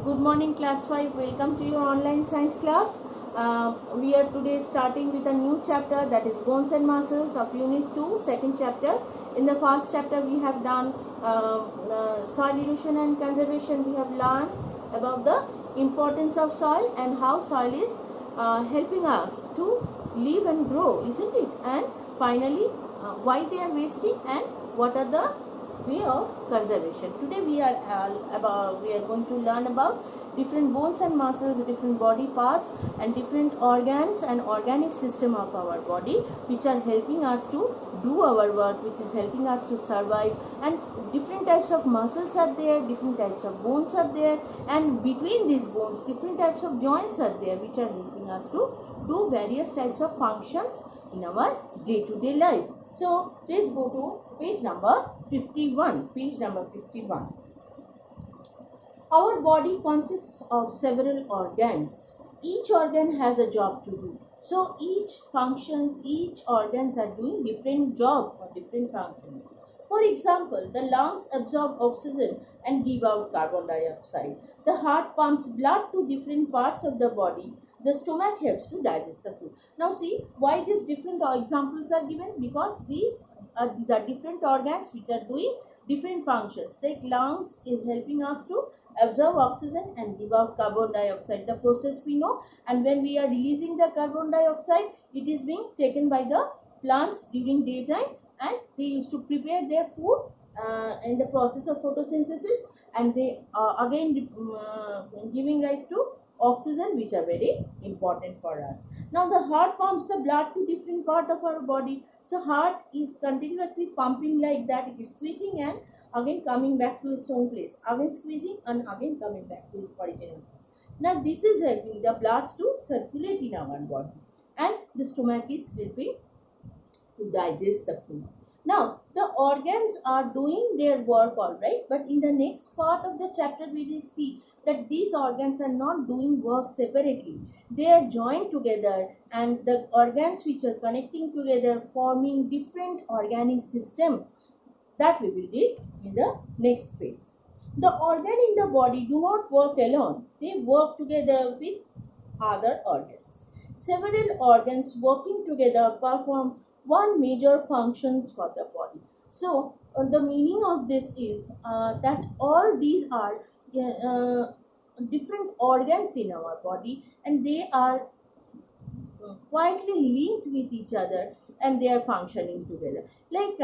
Good morning class 5. Welcome to your online science class. We are today starting with a new chapter, that is bones and muscles of unit 2, second chapter. In the first chapter we have done soil erosion and conservation. We have learned about the importance of soil and how soil is helping us to live and grow, isn't it? And finally why they are wasting and what are the way of conservation. Today we are going to learn about different bones and muscles, different body parts and different organs and organic system of our body, which are helping us to do our work, which is helping us to survive. And different types of muscles are there, different types of bones are there, and between these bones different types of joints are there, which are helping us to do various types of functions in our day-to-day life. So please go to page number 51. Page number 51. Our body consists of several organs. Each organ has a job to do. So each functions, each organs are doing different job or different functions. For example, the lungs absorb oxygen and give out carbon dioxide. The heart pumps blood to different parts of the body. The stomach helps to digest the food. Now see why these different examples are given, because these are different organs which are doing different functions. Like lungs is helping us to absorb oxygen and give out carbon dioxide. The process we know, and when we are releasing the carbon dioxide, it is being taken by the plants during daytime, and they used to prepare their food in the process of photosynthesis, and they again giving rise to oxygen, which are very important for us. Now the heart pumps the blood to different part of our body. So heart is continuously pumping like that. It is squeezing and again coming back to its own place, again squeezing and again coming back to its original place. Now this is helping the bloods to circulate in our body, and the stomach is helping to digest the food. Now the organs are doing their work all right, but in the next part of the chapter we will see that these organs are not doing work separately. They are joined together, and the organs which are connecting together forming different organic system, that we will read in the next phase. The organ in the body do not work alone. They work together with other organs. Several organs working together perform one major functions for the body. So the meaning of this is that all these are different organs in our body, and they are quietly linked with each other, and they are functioning together. Like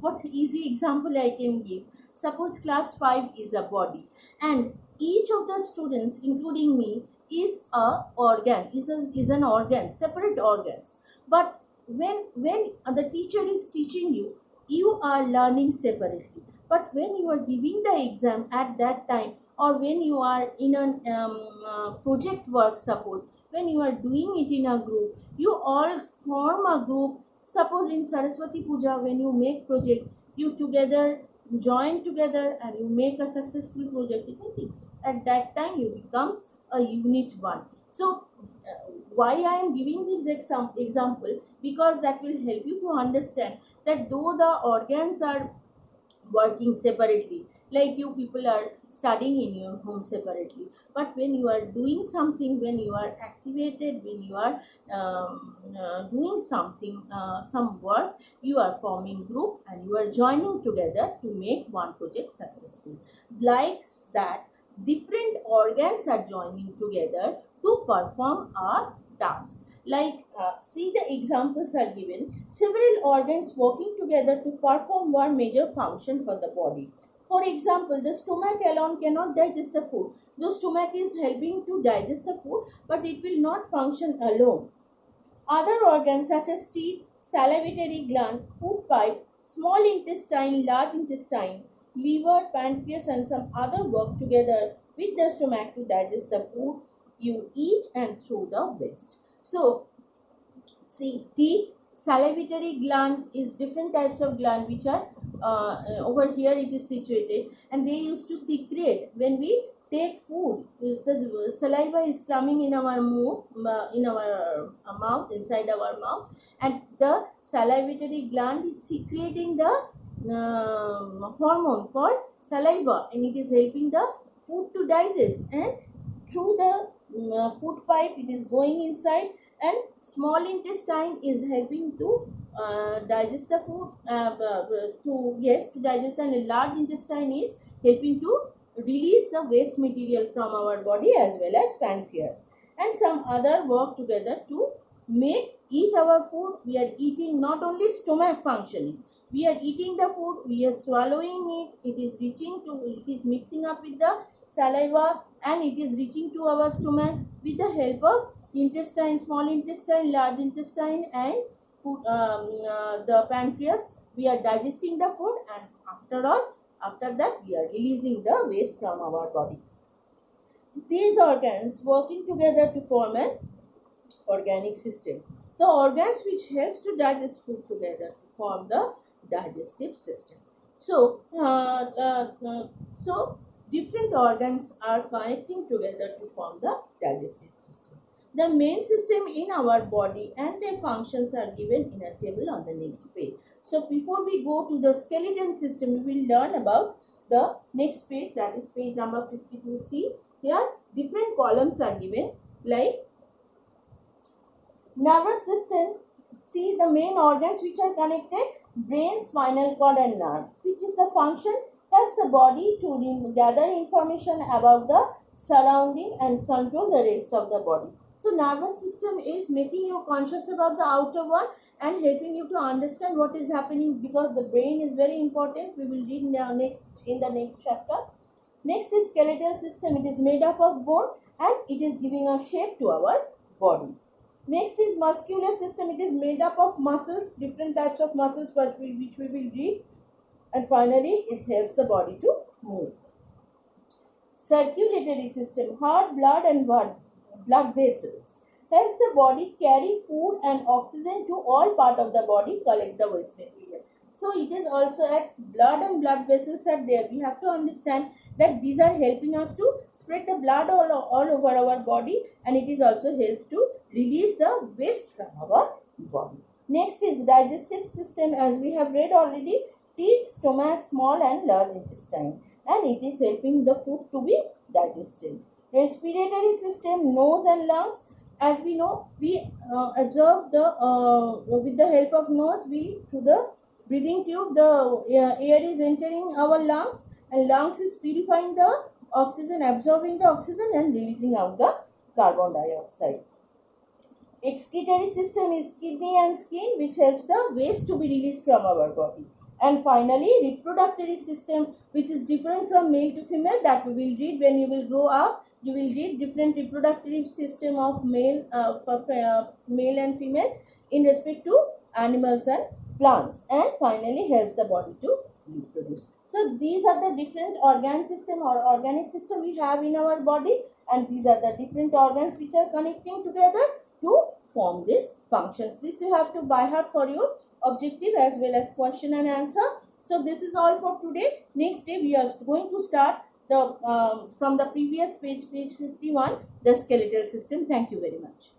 what easy example I can give, suppose class 5 is a body, and each of the students including me is a organ, is an organ, separate organs. But when the teacher is teaching you, you are learning separately. But when you are giving the exam at that time, or when you are in a project work, suppose when you are doing it in a group, you all form a group. Suppose in Saraswati Puja, when you make project, you together join together and you make a successful project, isn't it? At that time you becomes a unit one. So why I am giving this example, because that will help you to understand that though the organs are working separately, like you people are studying in your home separately, but when you are doing something, when you are activated, when you are doing something, some work, you are forming group and you are joining together to make one project successful. Like that, different organs are joining together to perform a task. Like see, the examples are given. Several organs working together to perform one major function for the body. For example, the stomach alone cannot digest the food. The stomach is helping to digest the food, but it will not function alone. Other organs such as teeth, salivary gland, food pipe, small intestine, large intestine, liver, pancreas and some other work together with the stomach to digest the food you eat and throw the waste. So see, teeth, salivary gland is different types of gland which are over here it is situated, and they used to secrete when we take food. The saliva is coming in our mouth, inside our mouth, and the salivary gland is secreting the hormone called saliva, and it is helping the food to digest, and through the food pipe it is going inside, and small intestine is helping to digest the food, to digest, and large intestine is helping to release the waste material from our body, as well as pancreas and some other work together to make eat our food. We are eating not only stomach functioning, we are eating the food, we are swallowing it, it is reaching to, it is mixing up with the saliva, and it is reaching to our stomach with the help of intestine, small intestine, large intestine, and food, the pancreas. We are digesting the food, and after that we are releasing the waste from our body. These organs working together to form an organic system. The organs which helps to digest food together to form the digestive system. So different organs are connecting together to form the digestive system. The main system in our body and their functions are given in a table on the next page. So before we go to the skeleton system, we will learn about the next page, that is page number 52C. Here different columns are given, like nervous system. See the main organs which are connected: brain, spinal cord, and nerve. Which is the function? Helps the body to gather information about the surrounding and control the rest of the body. So nervous system is making you conscious about the outer one and helping you to understand what is happening, because the brain is very important. We will read in the next chapter. Next is skeletal system. It is made up of bone and it is giving a shape to our body. Next is muscular system. It is made up of muscles, different types of muscles which we will read. And finally, it helps the body to move. Circulatory system, heart, blood and blood vessels. Helps the body carry food and oxygen to all part of the body, collect the waste material. So it is also, as blood and blood vessels are there, we have to understand that these are helping us to spread the blood all over our body, and it is also help to release the waste from our body. Next is digestive system. As we have read already, teeth, stomach, small and large intestine, and it is helping the food to be digested. Respiratory system, nose and lungs. As we know, we absorb with the help of nose, through the breathing tube, the air is entering our lungs, and lungs is purifying the oxygen, absorbing the oxygen and releasing out the carbon dioxide. Excretory system is kidney and skin, which helps the waste to be released from our body. And finally, reproductive system, which is different from male to female, that we will read when you will grow up. You will read different reproductive system of male and female in respect to animals and plants. And finally, helps the body to reproduce. So these are the different organ system or organic system we have in our body, and these are the different organs which are connecting together to form these functions. This you have to by heart for your objective as well as question and answer. So this is all for today. Next day we are going to start the from the previous page 51, the skeletal system. Thank you very much.